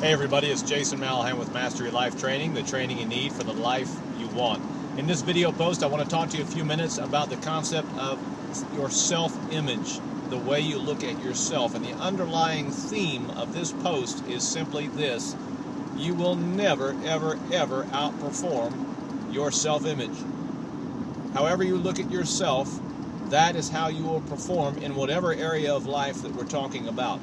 Hey everybody, it's Jason Malahan with Mastery Life Training, the training you need for the life you want. In this video post, I want to talk to you a few minutes about the concept of your self-image, the way you look at yourself. And the underlying theme of this post is simply this: you will never, ever, ever outperform your self-image. However you look at yourself, that is how you will perform in whatever area of life that we're talking about.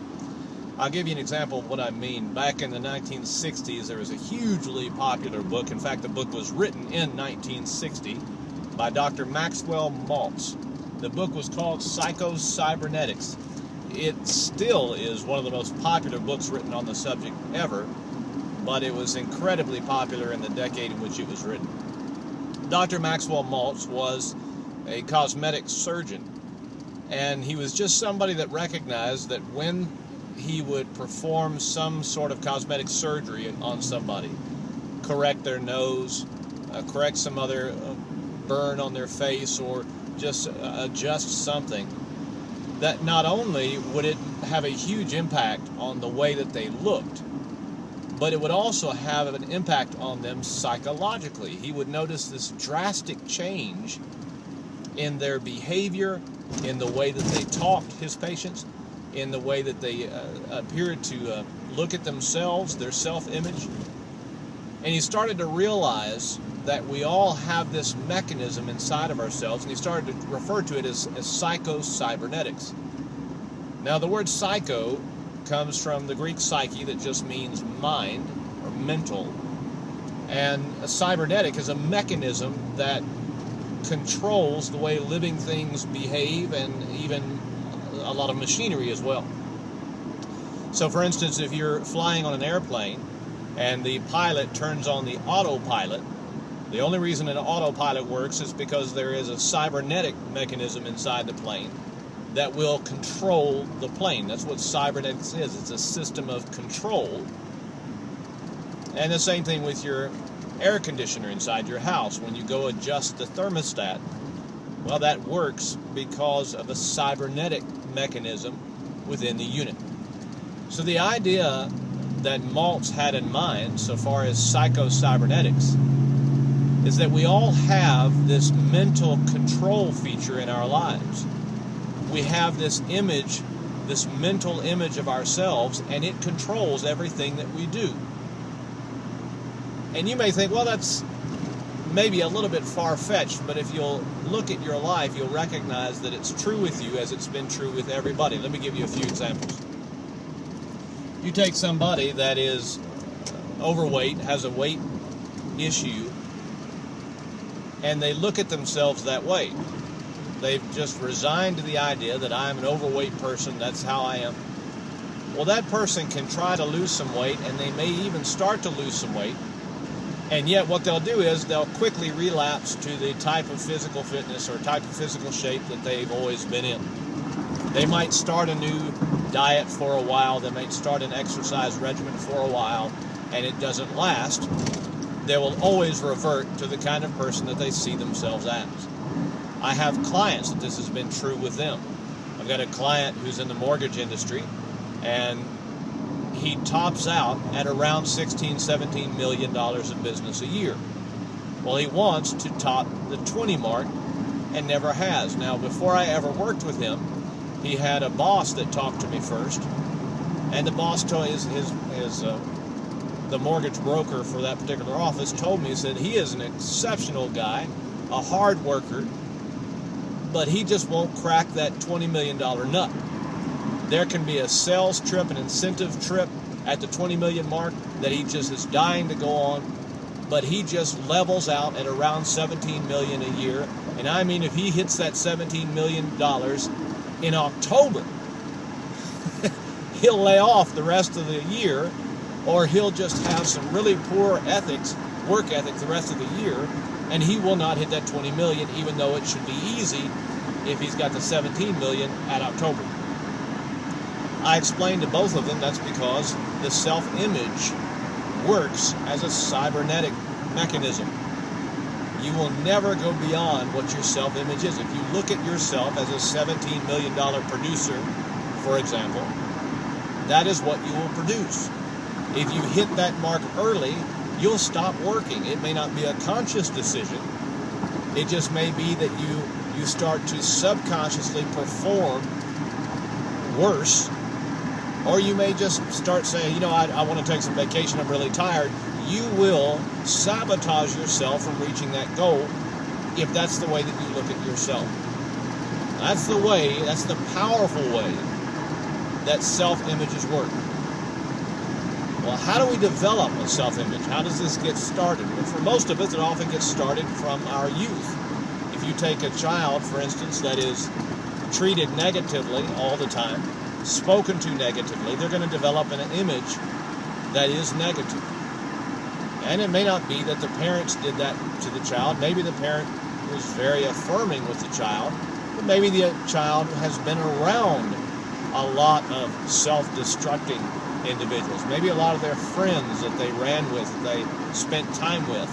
I'll give you an example of what I mean. Back in the 1960s, there was a hugely popular book. In fact, the book was written in 1960 by Dr. Maxwell Maltz. The book was called Psycho-Cybernetics. It still is one of the most popular books written on the subject ever, but it was incredibly popular in the decade in which it was written. Dr. Maxwell Maltz was a cosmetic surgeon, and he was just somebody that recognized that when he would perform some sort of cosmetic surgery on somebody, correct their nose, correct some other burn on their face, or just adjust something, that not only would it have a huge impact on the way that they looked, but it would also have an impact on them psychologically. He would notice this drastic change in their behavior, in the way that they talked, his patients, in the way that they appeared to look at themselves, their self-image. And he started to realize that we all have this mechanism inside of ourselves, and he started to refer to it as psycho-cybernetics. Now, the word psycho comes from the Greek psyche, that just means mind or mental, and a cybernetic is a mechanism that controls the way living things behave, and even a lot of machinery as well. So for instance, if you're flying on an airplane and the pilot turns on the autopilot, the only reason an autopilot works is because there is a cybernetic mechanism inside the plane that will control the plane. That's what cybernetics is. It's a system of control. And the same thing with your air conditioner inside your house. When you go adjust the thermostat, well, that works because of a cybernetic mechanism within the unit. So the idea that Maltz had in mind, so far as psycho-cybernetics, is that we all have this mental control feature in our lives. We have this image, this mental image of ourselves, and it controls everything that we do. And you may think, well, that's maybe a little bit far-fetched, but if you'll look at your life, you'll recognize that it's true with you as it's been true with everybody. Let me give you a few examples. You take somebody that is overweight, has a weight issue, and they look at themselves that way. They've just resigned to the idea that I'm an overweight person, that's how I am. Well, that person can try to lose some weight, and they may even start to lose some weight. And yet what they'll do is they'll quickly relapse to the type of physical fitness or type of physical shape that they've always been in. They might start a new diet for a while, they might start an exercise regimen for a while, and it doesn't last. They will always revert to the kind of person that they see themselves as. I have clients that this has been true with them. I've got a client who's in the mortgage industry, and he tops out at around $16-17 million in business a year. Well, he wants to top the 20 mark and never has. Now, before I ever worked with him, he had a boss that talked to me first, and the boss told the mortgage broker for that particular office told me, he said, he is an exceptional guy, a hard worker, but he just won't crack that $20 million nut. There can be a sales trip, an incentive trip at the 20 million mark that he just is dying to go on, but he just levels out at around 17 million a year. And I mean, if he hits that $17 million in October, he'll lay off the rest of the year, or he'll just have some really poor work ethic the rest of the year, and he will not hit that 20 million, even though it should be easy if he's got the 17 million at October. I explained to both of them that's because the self-image works as a cybernetic mechanism. You will never go beyond what your self-image is. If you look at yourself as a $17 million producer, for example, that is what you will produce. If you hit that mark early, you'll stop working. It may not be a conscious decision. It just may be that you start to subconsciously perform worse, or you may just start saying, you know, I want to take some vacation, I'm really tired. You will sabotage yourself from reaching that goal if that's the way that you look at yourself. That's the way, that's the powerful way that self-images work. Well, how do we develop a self-image? How does this get started? Well, for most of us, it often gets started from our youth. If you take a child, for instance, that is treated negatively all the time, spoken to negatively, they're going to develop an image that is negative. And it may not be that the parents did that to the child. Maybe the parent was very affirming with the child, but maybe the child has been around a lot of self-destructing individuals. Maybe a lot of their friends that they ran with, that they spent time with,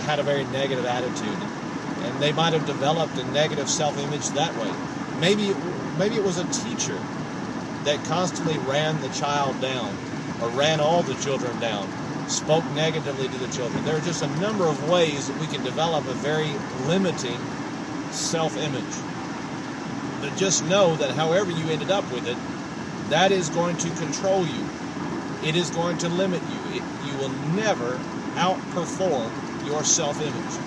had a very negative attitude. And they might have developed a negative self-image that way. Maybe it was a teacher that constantly ran the child down, or ran all the children down, spoke negatively to the children. There are just a number of ways that we can develop a very limiting self-image. But just know that however you ended up with it, that is going to control you. It is going to limit you. You will never outperform your self-image.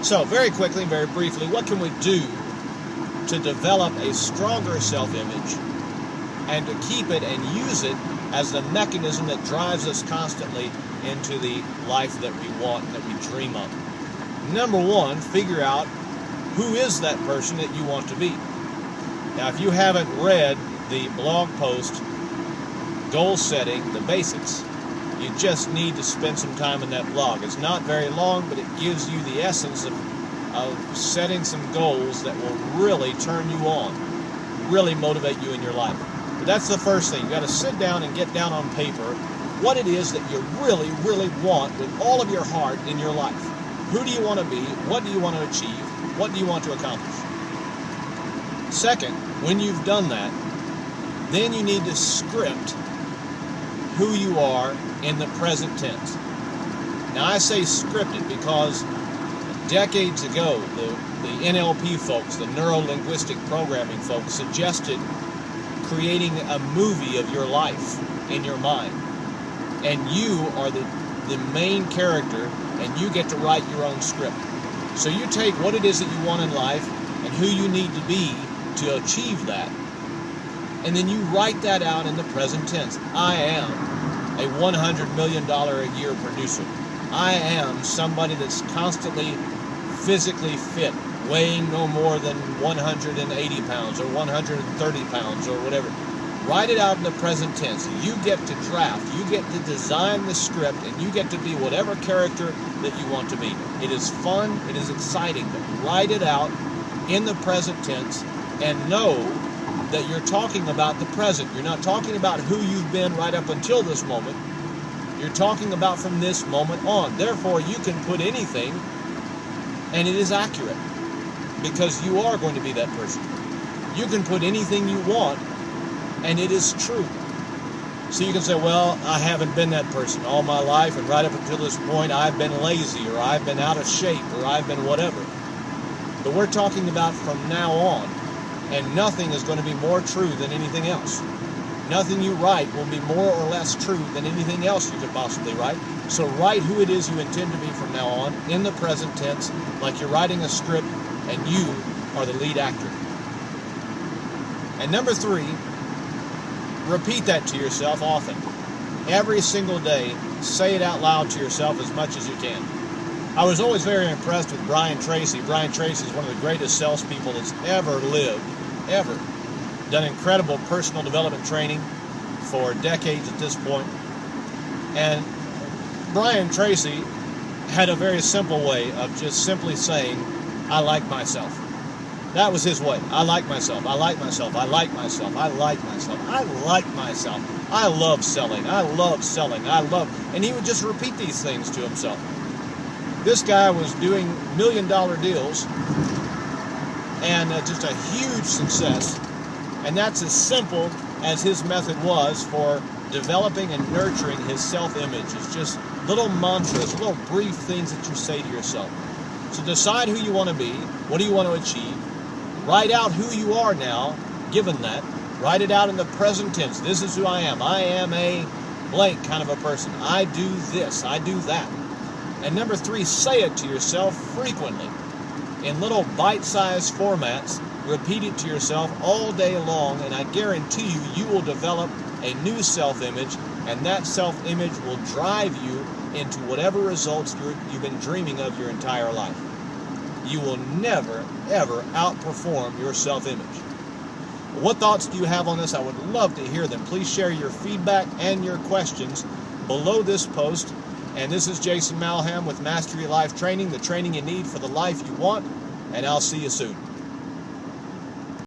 So very quickly, very briefly, what can we do to develop a stronger self-image and to keep it and use it as the mechanism that drives us constantly into the life that we want, that we dream of? Number one, figure out who is that person that you want to be. Now, if you haven't read the blog post, Goal Setting, the Basics, you just need to spend some time in that blog. It's not very long, but it gives you the essence of setting some goals that will really turn you on, really motivate you in your life. But that's the first thing. You've got to sit down and get down on paper what it is that you really, really want with all of your heart in your life. Who do you want to be? What do you want to achieve? What do you want to accomplish? Second, when you've done that, then you need to script who you are in the present tense. Now, I say scripted because decades ago, the NLP folks, the neuro-linguistic programming folks, suggested creating a movie of your life in your mind. And you are the main character, and you get to write your own script. So you take what it is that you want in life and who you need to be to achieve that, and then you write that out in the present tense. I am a $100 million a year producer. I am somebody that's constantly physically fit, weighing no more than 180 pounds or 130 pounds or whatever. Write it out in the present tense. You get to draft, you get to design the script, and you get to be whatever character that you want to be. It is fun, it is exciting, but write it out in the present tense and know that you're talking about the present. You're not talking about who you've been right up until this moment. You're talking about from this moment on. Therefore, you can put anything and it is accurate because you are going to be that person. You can put anything you want and it is true. So you can say, well, I haven't been that person all my life, and right up until this point I've been lazy, or I've been out of shape, or I've been whatever. But we're talking about from now on, and nothing is going to be more true than anything else. Nothing you write will be more or less true than anything else you could possibly write. So write who it is you intend to be from now on in the present tense, like you're writing a script and you are the lead actor. And number 3, repeat that to yourself often. Every single day, say it out loud to yourself as much as you can. I was always very impressed with Brian Tracy. Brian Tracy is one of the greatest salespeople that's ever lived, ever. Done incredible personal development training for decades at this point. And Brian Tracy had a very simple way of just simply saying, I like myself. That was his way. I like myself. I like myself. I like myself. I like myself. I like myself. I love selling. I love selling. I love... And he would just repeat these things to himself. This guy was doing $1 million deals and just a huge success. And that's as simple as his method was for developing and nurturing his self-image is just little mantras, little brief things that you say to yourself. So decide who you want to be. What do you want to achieve? Write out who you are now, given that. Write it out in the present tense. This is who I am. I am a blank kind of a person. I do this. I do that. And number 3, say it to yourself frequently. In little bite-sized formats, repeat it to yourself all day long, and I guarantee you, you will develop a new self-image, and that self-image will drive you into whatever results you've been dreaming of your entire life. You will never, ever outperform your self-image. What thoughts do you have on this? I would love to hear them. Please share your feedback and your questions below this post. And this is Jason Malham with Mastery Life Training, the training you need for the life you want, and I'll see you soon.